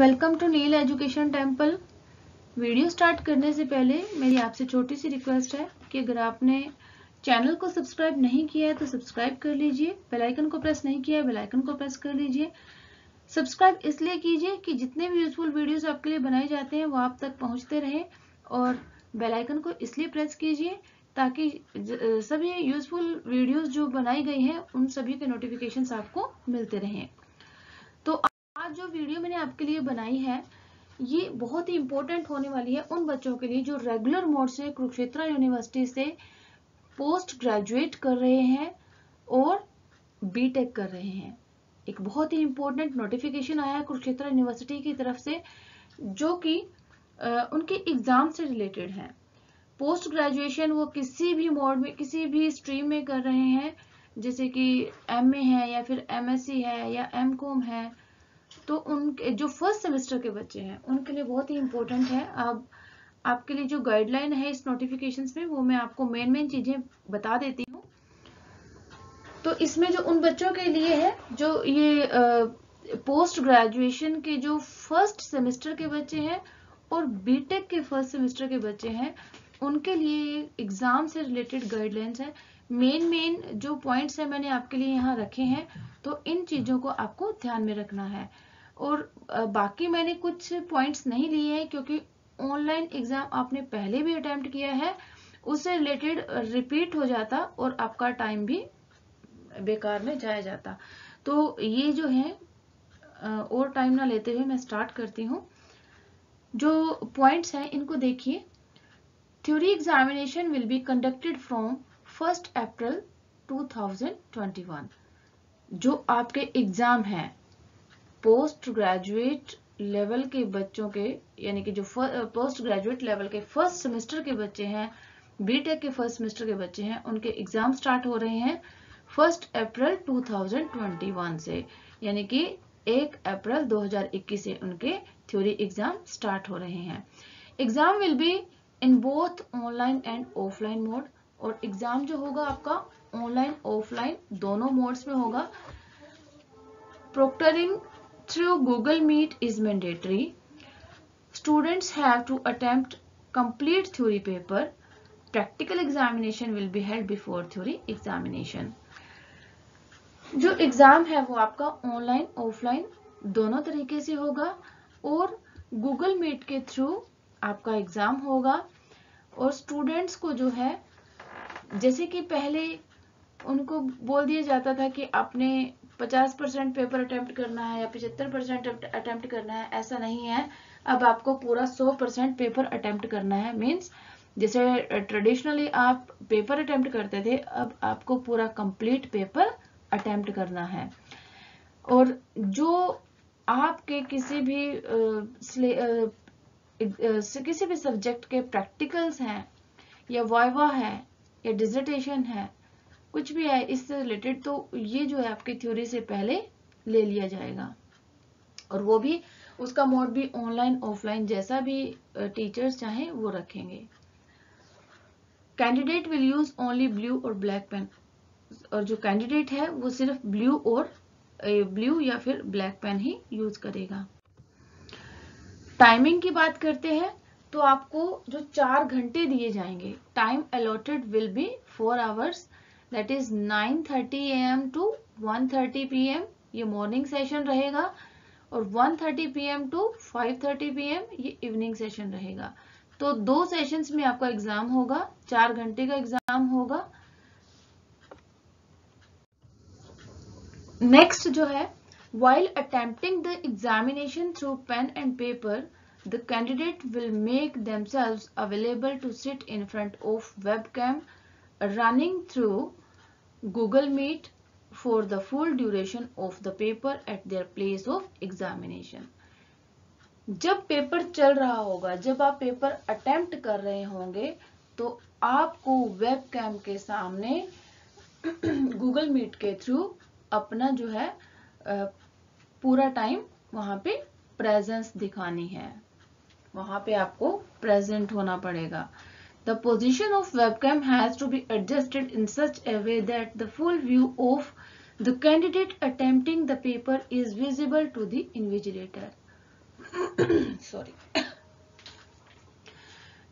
Welcome to Neel education temple. Video start करने से पहले मेरी आपसे छोटी सी रिक्वेस्ट है कि अगर आपने चैनल को सब्सक्राइब नहीं किया है तो सब्सक्राइब कर लीजिए, बेल आइकन को प्रेस नहीं किया है बेल आइकन को प्रेस कर लीजिए। सब्सक्राइब इसलिए कीजिए कि जितने भी यूजफुल वीडियोस आपके लिए बनाए जाते हैं वो आप तक पहुंचते रहे, और बेल आइकन को इसलिए प्रेस कीजिए ताकि सभी यूजफुल वीडियोस जो बनाई गई हैं उन सभी के नोटिफिकेशंस आपको मिलते रहें। तो आज जो वीडियो मैंने आपके लिए बनाई है ये बहुत ही इंपॉर्टेंट होने वाली है उन बच्चों के लिए जो रेगुलर मोड से कुरुक्षेत्र यूनिवर्सिटी से पोस्ट ग्रेजुएट कर रहे हैं और बीटेक कर रहे हैं। एक बहुत ही इंपॉर्टेंट नोटिफिकेशन आया है कुरुक्षेत्र यूनिवर्सिटी की तरफ से जो कि उनके एग्जाम से रिलेटेड है। पोस्ट ग्रेजुएशन वो किसी भी मोड में किसी भी स्ट्रीम में कर रहे हैं, जैसे कि एमए है या फिर एमएससी है या एमकॉम है, तो उनके जो फर्स्ट सेमेस्टर के बच्चे हैं उनके लिए बहुत ही इंपॉर्टेंट है। अब आपके लिए जो गाइडलाइन है इस नोटिफिकेशंस में वो मैं आपको मेन चीजें बता देती हूँ। तो इसमें जो उन बच्चों के लिए है जो ये पोस्ट ग्रेजुएशन के जो फर्स्ट सेमेस्टर के बच्चे हैं और बीटेक के फर्स्ट सेमेस्टर के बच्चे हैं उनके लिए एग्जाम से रिलेटेड गाइडलाइंस है। मेन जो पॉइंट्स है मैंने आपके लिए यहाँ रखे हैं, तो इन चीजों को आपको ध्यान में रखना है। और बाकी मैंने कुछ पॉइंट्स नहीं लिए हैं क्योंकि ऑनलाइन एग्जाम आपने पहले भी अटेम्प्ट किया है, उससे रिलेटेड रिपीट हो जाता और आपका टाइम भी बेकार में जाया जाता। तो ये जो है और टाइम ना लेते हुए मैं स्टार्ट करती हूँ। जो पॉइंट्स हैं इनको देखिए। Theory examination will be conducted from 1 अप्रैल 2021। जो आपके एग्जाम हैं पोस्ट ग्रेजुएट लेवल के बच्चों के, यानी कि जो पोस्ट ग्रेजुएट लेवल के फर्स्ट सेमेस्टर के बच्चे हैं, बीटेक के फर्स्ट सेमेस्टर के बच्चे हैं, उनके एग्जाम स्टार्ट हो रहे हैं 1 अप्रैल 2021 से, यानी कि 1 अप्रैल 2021 से उनके थ्योरी एग्जाम स्टार्ट हो रहे हैं। Exam will be in both online and offline mode, और एग्जाम जो होगा आपका ऑनलाइन ऑफलाइन दोनों मोड्स में होगा। प्रोक्टरिंग through Google Meet is mandatory. Students have to attempt complete theory paper. Practical examination will be held before theory examination. जो exam है वो आपका ऑनलाइन ऑफलाइन दोनों तरीके से होगा और Google Meet के थ्रू आपका एग्जाम होगा। और स्टूडेंट्स को जो है, जैसे कि पहले उनको बोल दिया जाता था कि आपने 50% पेपर अटेम्प्ट करना है या 75% अटेम्प्ट करना है, ऐसा नहीं है। अब आपको पूरा 100% पेपर अटेम्प्ट करना है। मींस जैसे ट्रेडिशनली आप पेपर अटेम्प्ट करते थे, अब आपको पूरा कंप्लीट पेपर अटेम्प्ट करना है। और जो आपके किसी भी सब्जेक्ट के प्रैक्टिकल्स हैं या वाइवा है या डिसर्टेशन है, कुछ भी है इससे रिलेटेड, तो ये जो है आपकी थ्योरी से पहले ले लिया जाएगा। और वो भी उसका मोड भी ऑनलाइन ऑफलाइन जैसा भी टीचर्स चाहें वो रखेंगे। Candidate will use only blue और ब्लैक पेन, और जो कैंडिडेट है वो सिर्फ ब्लू या फिर ब्लैक पेन ही यूज करेगा। टाइमिंग की बात करते हैं तो आपको जो 4 घंटे दिए जाएंगे, time allotted will be 4 hours, that is 9:30 AM to 1:30 PM ये मॉर्निंग सेशन रहेगा, और 1:30 PM to 5:30 PM ये इवनिंग सेशन रहेगा। तो 2 सेशंस में आपका एग्जाम होगा, 4 घंटे का एग्जाम होगा। नेक्स्ट जो है, while attempting the examination through pen and paper, the candidate will make themselves available to sit in front of webcam running through Google Meet for the full duration of the paper at their place of examination. जब paper चल रहा होगा, जब आप paper attempt कर रहे होंगे, तो आपको वेबकैम के सामने गूगल मीट के थ्रू अपना जो है पूरा टाइम वहां पे प्रेजेंस दिखानी है, वहां पे आपको प्रेजेंट होना पड़ेगा। The position of webcam has to be adjusted in such a way that the full view of the candidate attempting the paper is visible to the invigilator. Sorry,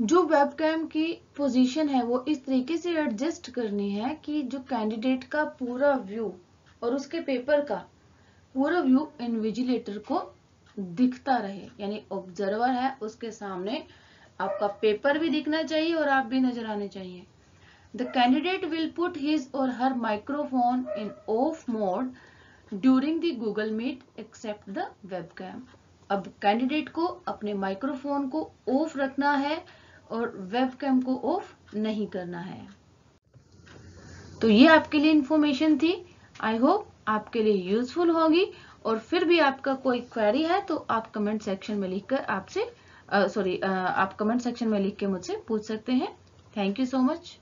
जो वेबकैम की position है वो इस तरीके से adjust करनी है कि जो कैंडिडेट का पूरा व्यू और उसके पेपर का पूरा व्यू इन्विजिलेटर को दिखता रहे, यानी ऑब्जर्वर है उसके सामने आपका पेपर भी दिखना चाहिए और आप भी नजर आने चाहिए। The candidate will put his or her microphone in off mode during the Google Meet except the webcam. अब कैंडिडेट को अपने माइक्रोफोन को ऑफ रखना है और वेबकैम को ऑफ नहीं करना है। तो ये आपके लिए इंफॉर्मेशन थी। आई होप आपके लिए यूजफुल होगी, और फिर भी आपका कोई क्वेरी है तो आप कमेंट सेक्शन में लिखकर आप कमेंट सेक्शन में लिख के मुझसे पूछ सकते हैं। Thank you so much.